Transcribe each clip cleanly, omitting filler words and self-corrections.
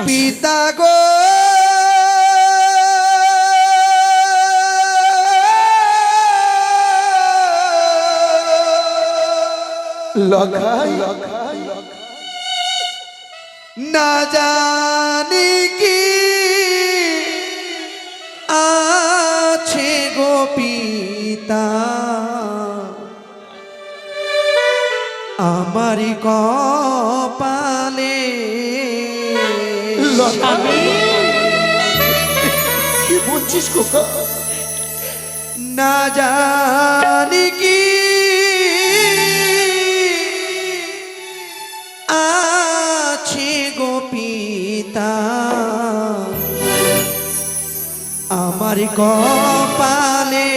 পিতা গো লখাই না জানি কি আছে গো পিতা আমারি কপালে কি বলছিস খোকা? না জানি কি আছে গো পিতা আমার কপালে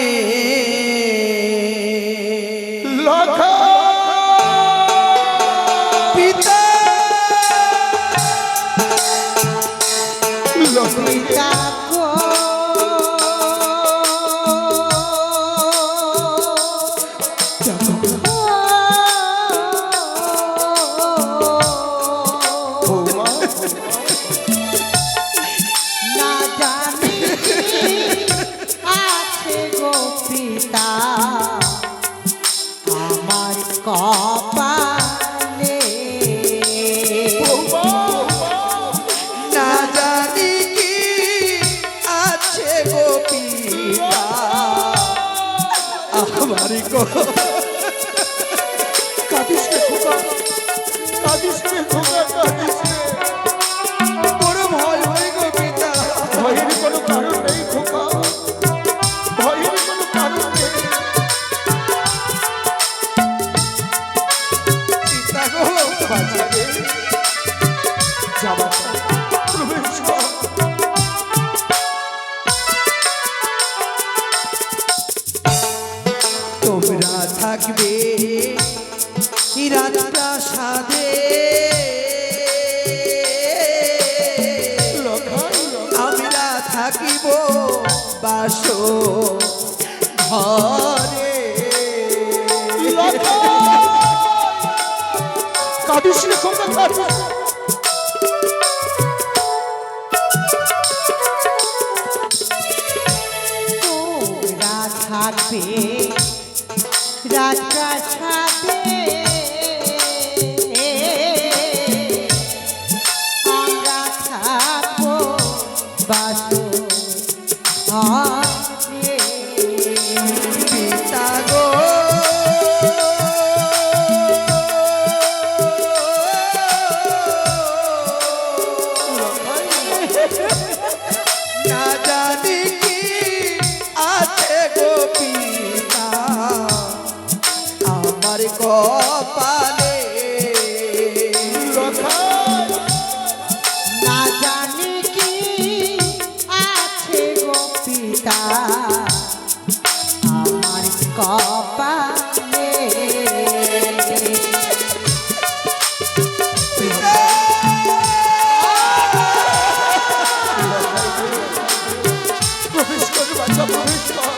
পিতা পিতা গো না জানি আছে গো পিতা আমার কপালে না জানি কি আছে গো পিতা আমার কাঁদিস রে খোকা, কাঁদিস রে খোকা, কাঁদিস রে। বড় ভয় হয় গো পিতা ভয়ের কোনো কারণ নেই খোকা, ভয়ের কোনো কারণ নেই। পিতা গো যা বাচ্চা, প্রবেশ কর। তোমরা থাকবে রাজপ্রাসাদে আমরা থাকিব বাস ঘরে কাঁদিস রে খোকা, কাঁদিস। তোমরা থাকবে রাজপ্রাসাদে আমরা থাকবো বাসরে পিতা গো না জানি কি আছে গো পিতা আমার কপালে না জানি কি আছে গো পিতা আমার কপালে প্রবেশ কর বাচ্চা, প্রবেশ কর।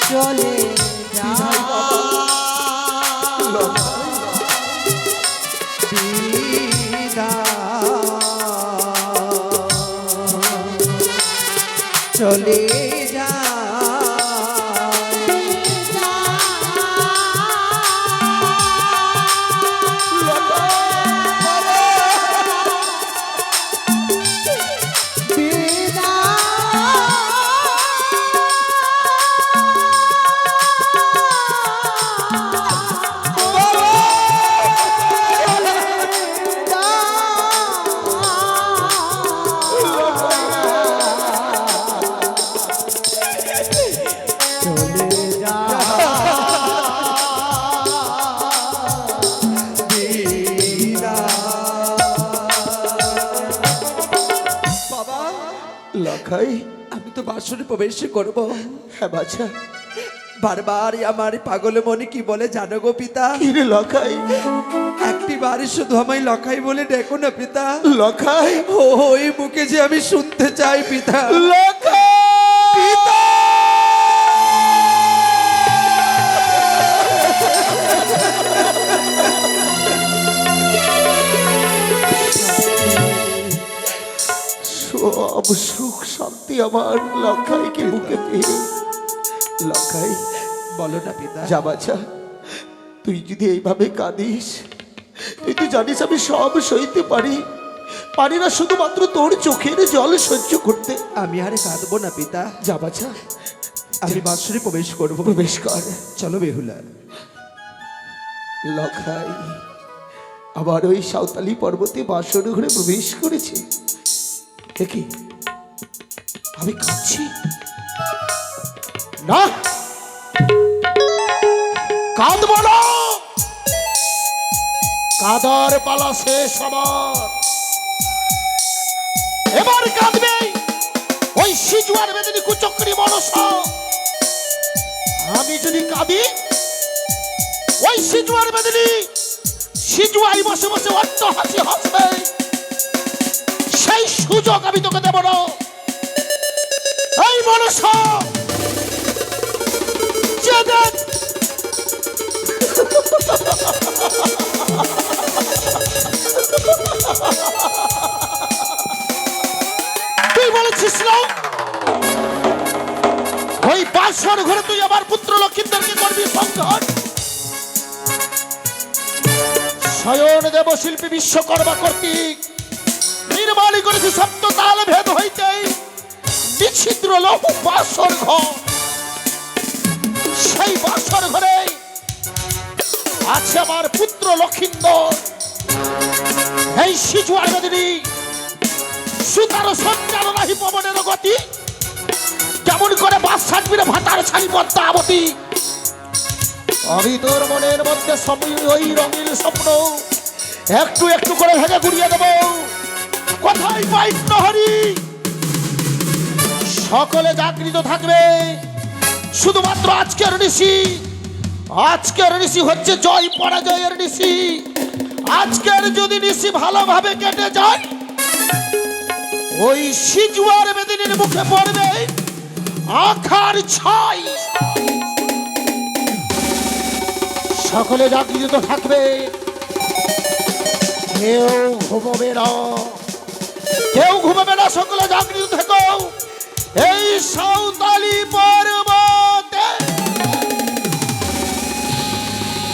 চলে যা চলে যা লখাই, আমি তো বাসনে প্রবেশ করব। হ্যাঁ বাচ্চা, বারবার আমার পাগল মনে কি বলে জানো গো পিতা? কিরে লখাই, একটি বারে শুধু আমায় লখাই বলে ডেকো না পিতা। লখাই, ও ওই মুখে যে আমি শুনতে চাই পিতা। লখাই পিতা সব সুখ শান্তি আমার লখাইকে বুকে পেয়ে। লখাই, বলো না পিতা। যা বাছা, তুই যদি এইভাবে কাঁদিস, তুই তো জানিস আমি সব সইতে পারি, পারি না শুধুমাত্র তোর চোখের জল সহ্য করতে। আমি আরে কাঁদবো না পিতা। যা বাছা, আমি বাসরে প্রবেশ করবো। প্রবেশ কর। চলো বেহুলা। লখাই আবার ওই সাঁওতালি পর্বতে বাসর ঘরে প্রবেশ করেছে। দেখি আমি কাঁদছি না, কাঁদব না, কাদার পালা শেষ আমার। এবার কাঁদবে ওই সিজুয়ার বেদিনী কুচক্রী মনসা। আমি যদি কাঁদি, ওই সিজুয়ার বেদিনী সিজুয়াই বসে বসে অট্ট হাসি হাসবে, সেই সুযোগ আমি তোকে দেব না। এই মনসা জেদেন তুই বলেছিস না ওই বাসর ঘরে তুই আমার পুত্র লক্ষিন্দরকে করবি সংঘাত। স্বয়ং দেব শিল্পী বিশ্বকর্মা কর্তৃক নির্মাণ করেছে সপ্ত তাল ভেদ হইতে বিচ্ছিদ্র লৌহ বাসর ঘর। সেই বাসর ঘরে আছে আমার পুত্র লক্ষিন্দর। এই সিজুয়ার বেদিনী সুতার সঞ্চার নাহি পবনের গতি, কেমন করে বাস ছাড়বি রে ভাতার ছাড়ি পদ্মাবতী। আমি তোর মনের মধ্যে ওই রঙিন স্বপ্ন একটু একটু করে ভেঙে গুড়িয়ে দেব। কোথায় পাই প্রহরী? সকলে জাগৃত থাকবে, শুধুমাত্র আজকের নিশি। আজকের নিশি হচ্ছে জয় পরাজয়ের নিশি। আজকের যদি নিশি ভালোভাবে কেটে যায়, ওই সিজুয়ার বেদিনীর মুখে পড়বে আখার ছাই। সকলে জাগৃত থাকবে, কেউ ঘুমবে না, কেউ ঘুমবে না, সকলে জাগৃত থেকো। এই সাঁওতালি পর্ব